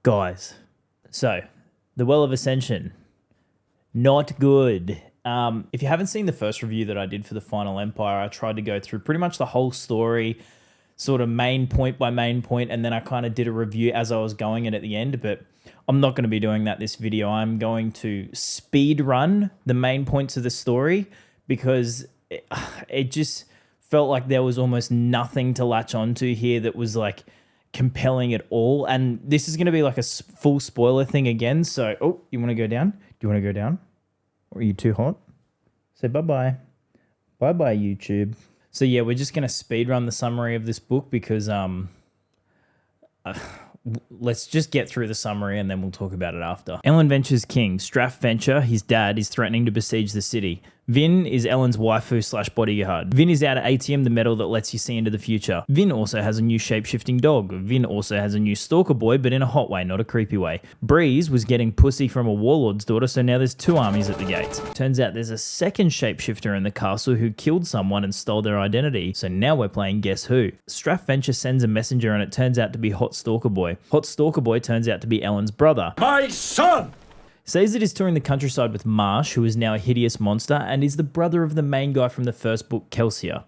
Guys, so the Well of Ascension, not good. If you haven't seen the first review that I did for the Final Empire, I tried to go through pretty much the whole story, sort of main point by main point, and then I kind of did a review as I was going and at the end, but I'm not going to be doing that this video. I'm going to speed run the main points of the story because it just felt like there was almost nothing to latch onto here that was like compelling at all. And this is going to be like a full spoiler thing again. So, oh, you want to go down? Do you want to go down? Or are you too hot? Say bye-bye. Bye-bye, YouTube. So yeah, we're just going to speed run the summary of this book because let's just get through the summary and then we'll talk about it after. Ellen Venture's king. Straff Venture, his dad, is threatening to besiege the city. Vin is Ellen's waifu/bodyguard. Vin is out of ATM, the metal that lets you see into the future. Vin also has a new shape-shifting dog. Vin also has a new stalker boy, but in a hot way, not a creepy way. Breeze was getting pussy from a warlord's daughter, so now there's 2 armies at the gates. Turns out there's a second shapeshifter in the castle who killed someone and stole their identity, so now we're playing Guess Who. Straff Venture sends a messenger and it turns out to be Hot Stalker Boy. Hot Stalker Boy turns out to be Ellen's brother. My son! Sazed is touring the countryside with Marsh, who is now a hideous monster and is the brother of the main guy from the first book, Kelsier.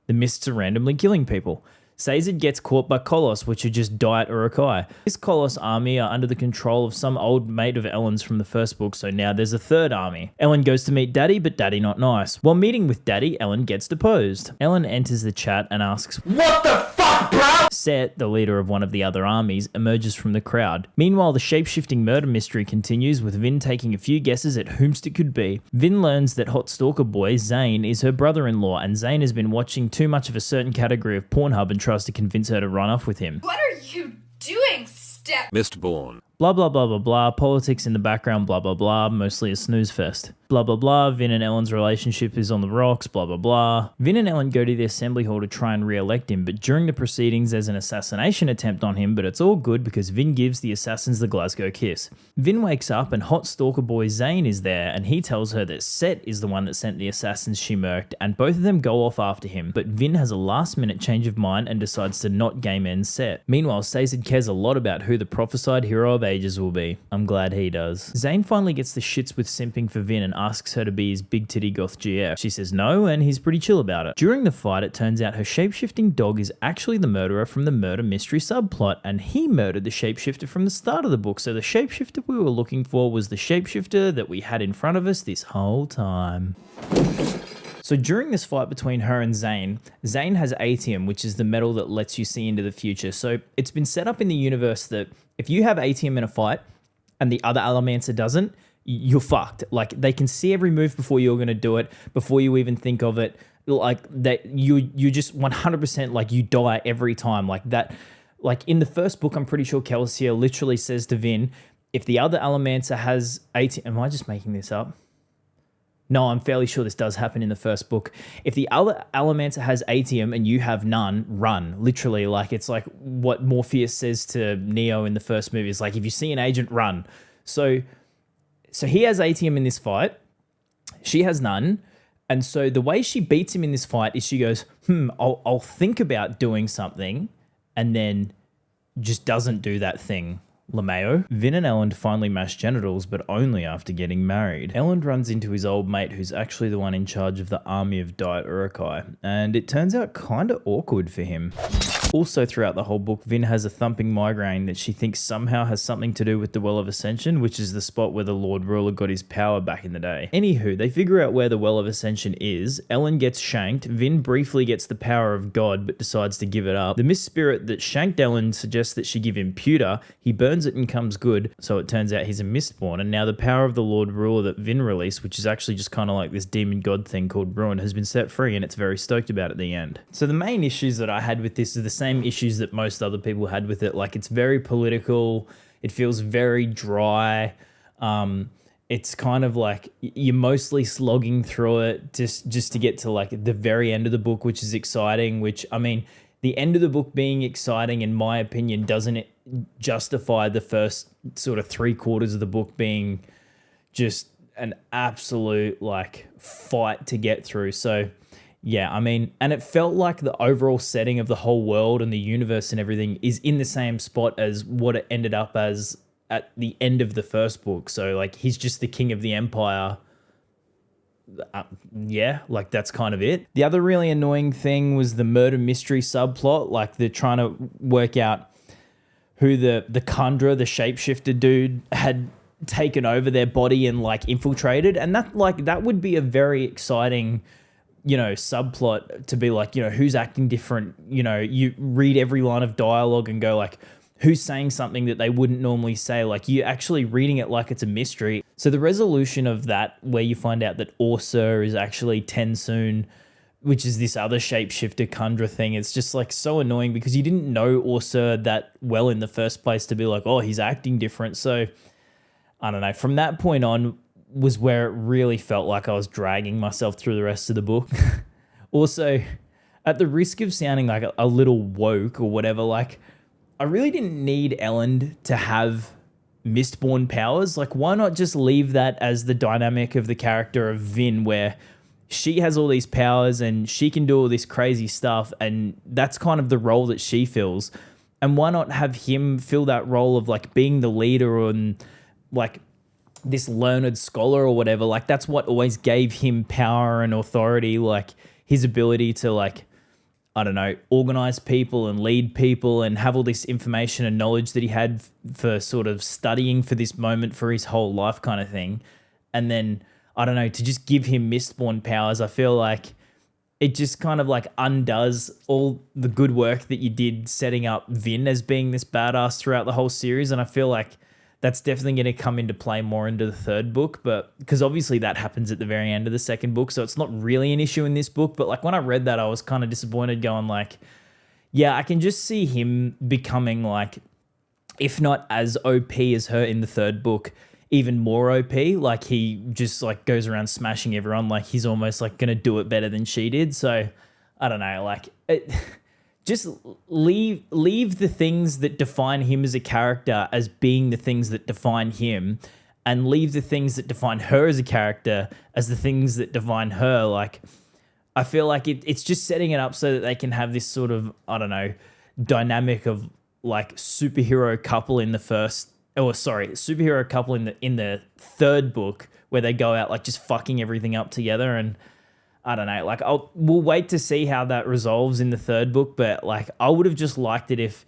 The mists are randomly killing people. Sazed gets caught by Kolos, which are just Diet Urukai. This Kolos army are under the control of some old mate of Ellen's from the first book, so now there's a third army. Ellen goes to meet Daddy, but Daddy not nice. While meeting with Daddy, Ellen gets deposed. Ellen enters the chat and asks, What the fuck, bro? Set, the leader of one of the other armies, emerges from the crowd. Meanwhile, the shape-shifting murder mystery continues, with Vin taking a few guesses at whomst it could be. Vin learns that Hot Stalker Boy, Zane, is her brother-in-law, and Zane has been watching too much of a certain category of Pornhub and tries to convince her to run off with him. What are you doing, Step? Mr. Bourne. Blah, blah, blah, blah, blah. Politics in the background, blah, blah, blah. Mostly a snooze fest. Blah, blah, blah. Vin and Ellen's relationship is on the rocks, blah, blah, blah. Vin and Ellen go to the assembly hall to try and re-elect him, but during the proceedings there's an assassination attempt on him, but it's all good because Vin gives the assassins the Glasgow kiss. Vin wakes up and Hot Stalker Boy Zane is there, and he tells her that Set is the one that sent the assassins she murked, and both of them go off after him, but Vin has a last-minute change of mind and decides to not game end Set. Meanwhile, Sazed cares a lot about who the prophesied hero of ages will be. I'm glad he does. Zane finally gets the shits with simping for Vin and asks her to be his big titty goth GF. She says no, and he's pretty chill about it. During the fight, it turns out her shapeshifting dog is actually the murderer from the murder mystery subplot, and he murdered the shapeshifter from the start of the book, so the shapeshifter we were looking for was the shapeshifter that we had in front of us this whole time. So during this fight between her and Zane, Zane has Atium, which is the metal that lets you see into the future. So it's been set up in the universe that if you have Atium in a fight and the other Allomancer doesn't, you're fucked. Like, they can see every move before you're going to do it, before you even think of it. Like, that you just 100% like you die every time. Like that, like in the first book, I'm pretty sure Kelsier literally says to Vin, if the other Allomancer has Atium, am I just making this up? No, I'm fairly sure this does happen in the first book. If the other Allomancer has Atium and you have none, run. Literally, like it's like what Morpheus says to Neo in the first movie. It's like, if you see an agent, run. So he has Atium in this fight. She has none. And so the way she beats him in this fight is she goes, I'll think about doing something, and then just doesn't do that thing. LeMayo. Vin and Ellen finally mash genitals, but only after getting married. Ellen runs into his old mate, who's actually the one in charge of the army of Diet Urukai, and it turns out kinda awkward for him. Also throughout the whole book, Vin has a thumping migraine that she thinks somehow has something to do with the Well of Ascension, which is the spot where the Lord Ruler got his power back in the day. Anywho, they figure out where the Well of Ascension is, Ellen gets shanked, Vin briefly gets the power of God but decides to give it up. The Mist Spirit that shanked Ellen suggests that she give him pewter, he burns it and comes good, so it turns out he's a Mistborn, and now the power of the Lord Ruler that Vin released, which is actually just kind of like this demon god thing called Ruin, has been set free, and it's very stoked about at the end. So the main issues that I had with this are the same issues that most other people had with it. Like, it's very political, it feels very dry, it's kind of like you're mostly slogging through it just to get to like the very end of the book, which is exciting, which, I mean, the end of the book being exciting, in my opinion, doesn't justify the first sort of 3/4 of the book being just an absolute like fight to get through. So Yeah, I mean, and it felt like the overall setting of the whole world and the universe and everything is in the same spot as what it ended up as at the end of the first book. So, like, he's just the king of the empire. Yeah, like, that's kind of it. The other really annoying thing was the murder mystery subplot. Like, they're trying to work out who the Kundra, the shapeshifter dude, had taken over their body and, like, infiltrated. And that would be a very exciting, subplot to be like, who's acting different. You read every line of dialogue and go like, who's saying something that they wouldn't normally say. Like, you're actually reading it like it's a mystery. So the resolution of that, where you find out that Orsa is actually Tensoon, which is this other shapeshifter Kundra thing, it's just like so annoying because you didn't know Orsa that well in the first place to be like, oh, he's acting different. So I don't know. From that point on was where it really felt like I was dragging myself through the rest of the book. Also, at the risk of sounding like a little woke or whatever, like, I really didn't need Ellen to have Mistborn powers. Like, why not just leave that as the dynamic of the character of Vin, where she has all these powers and she can do all this crazy stuff, and that's kind of the role that she fills. And why not have him fill that role of, like, being the leader and, like, this learned scholar or whatever? Like, that's what always gave him power and authority, like his ability to, like, I don't know, organize people and lead people and have all this information and knowledge that he had for sort of studying for this moment for his whole life kind of thing. And then, I don't know, to just give him Mistborn powers, I feel like it just kind of like undoes all the good work that you did setting up Vin as being this badass throughout the whole series. And I feel like that's definitely going to come into play more into the third book, but because obviously that happens at the very end of the second book, so it's not really an issue in this book. But like when I read that, I was kind of disappointed, going like, yeah, I can just see him becoming like, if not as OP as her in the third book, even more OP. Like he just like goes around smashing everyone. Like he's almost like going to do it better than she did. So I don't know, like just leave the things that define him as a character as being the things that define him, and leave the things that define her as a character as the things that define her. Like, I feel like it's just setting it up so that they can have this sort of, I don't know, dynamic of like superhero couple in the third book, where they go out like just fucking everything up together. And I don't know, like we'll wait to see how that resolves in the third book, but like I would have just liked it if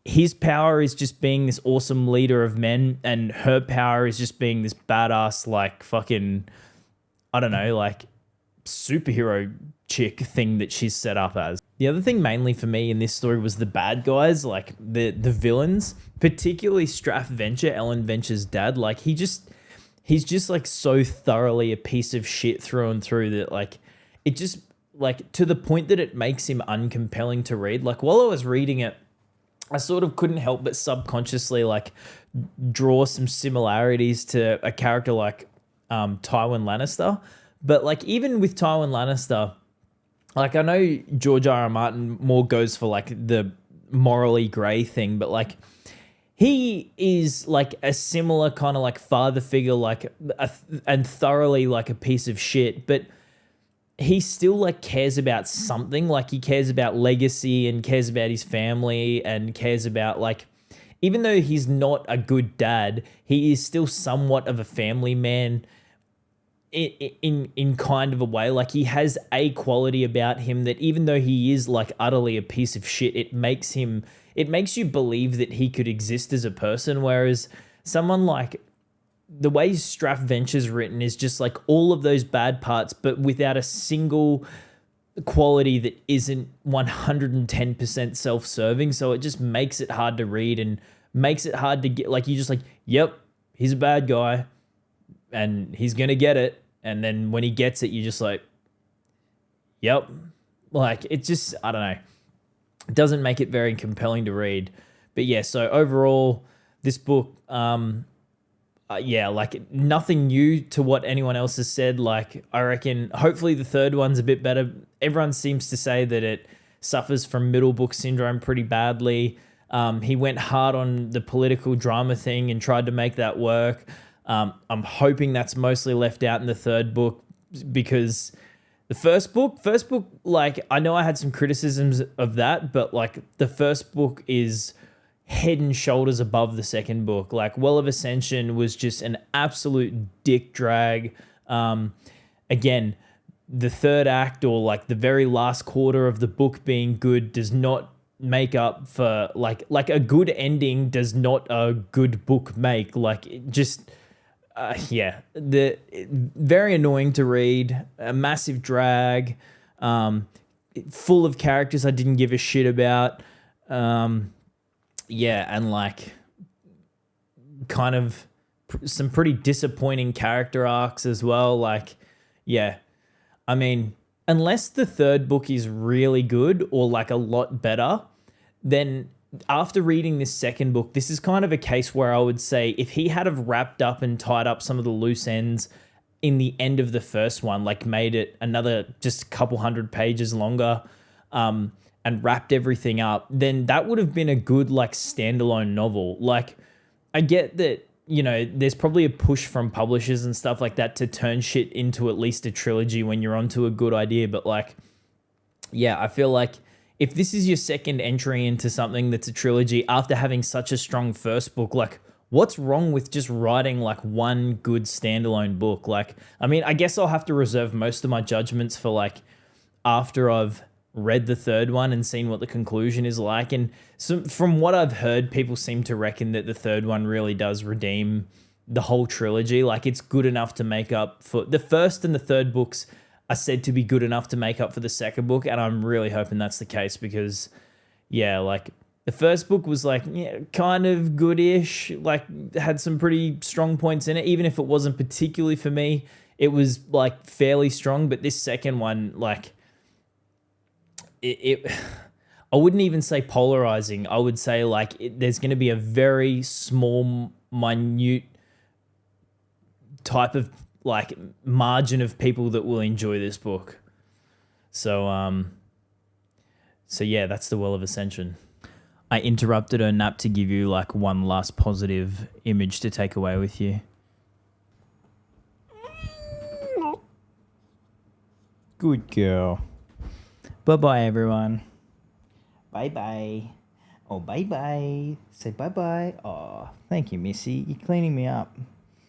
his power is just being this awesome leader of men and her power is just being this badass like fucking, I don't know, like superhero chick thing that she's set up as. The other thing mainly for me in this story was the bad guys, like the villains, particularly Straff Venture, Ellen Venture's dad. Like he's just like so thoroughly a piece of shit through and through that like it just like to the point that it makes him uncompelling to read. Like while I was reading it, I sort of couldn't help but subconsciously like draw some similarities to a character like Tywin Lannister. But like even with Tywin Lannister, like I know George R.R. Martin more goes for like the morally grey thing, but like he is like a similar kind of like father figure, like and thoroughly like a piece of shit, but he still like cares about something. Like he cares about legacy and cares about his family and cares about like, even though he's not a good dad, he is still somewhat of a family man in kind of a way. Like he has a quality about him that even though he is like utterly a piece of shit, it makes you believe that he could exist as a person. Whereas someone like the way Straff Venture's written is just like all of those bad parts, but without a single quality that isn't 110% self-serving. So it just makes it hard to read and makes it hard to get, like, you just like, yep, he's a bad guy and he's going to get it. And then when he gets it, you're just like, yep. Like, it just, I don't know. It doesn't make it very compelling to read. But yeah, so overall, this book, yeah, like nothing new to what anyone else has said. Like, I reckon hopefully the third one's a bit better. Everyone seems to say that it suffers from middle book syndrome pretty badly. He went hard on the political drama thing and tried to make that work. I'm hoping that's mostly left out in the third book because The first book, like, I know I had some criticisms of that, but like the first book is head and shoulders above the second book. Like, Well of Ascension was just an absolute dick drag. Again, the third act or like the very last quarter of the book being good does not make up for like a good ending does not a good book make. Like, it just very annoying to read, a massive drag, full of characters I didn't give a shit about. And like kind of some pretty disappointing character arcs as well. Like, yeah, I mean, unless the third book is really good or like a lot better, then after reading this second book, this is kind of a case where I would say if he had have wrapped up and tied up some of the loose ends in the end of the first one, like made it another just a couple 100 pages longer, and wrapped everything up, then that would have been a good like standalone novel. Like, I get that, you know, there's probably a push from publishers and stuff like that to turn shit into at least a trilogy when you're onto a good idea. But like, yeah, I feel like if this is your second entry into something that's a trilogy after having such a strong first book, like, what's wrong with just writing like one good standalone book? Like, I mean, I guess I'll have to reserve most of my judgments for like after I've read the third one and seen what the conclusion is like. And so from what I've heard, people seem to reckon that the third one really does redeem the whole trilogy. Like, it's good enough to make up for the first and the third books are said to be good enough to make up for the second book. And I'm really hoping that's the case because, yeah, like the first book was like, yeah, kind of goodish, like had some pretty strong points in it. Even if it wasn't particularly for me, it was like fairly strong. But this second one, like it I wouldn't even say polarizing. I would say like there's going to be a very small, minute type of like margin of people that will enjoy this book. So yeah, that's the Well of Ascension. I interrupted her nap to give you like one last positive image to take away with you. Good girl. Bye-bye, everyone. Bye-bye. Oh, bye-bye. Say bye-bye. Oh, thank you, Missy. You're cleaning me up.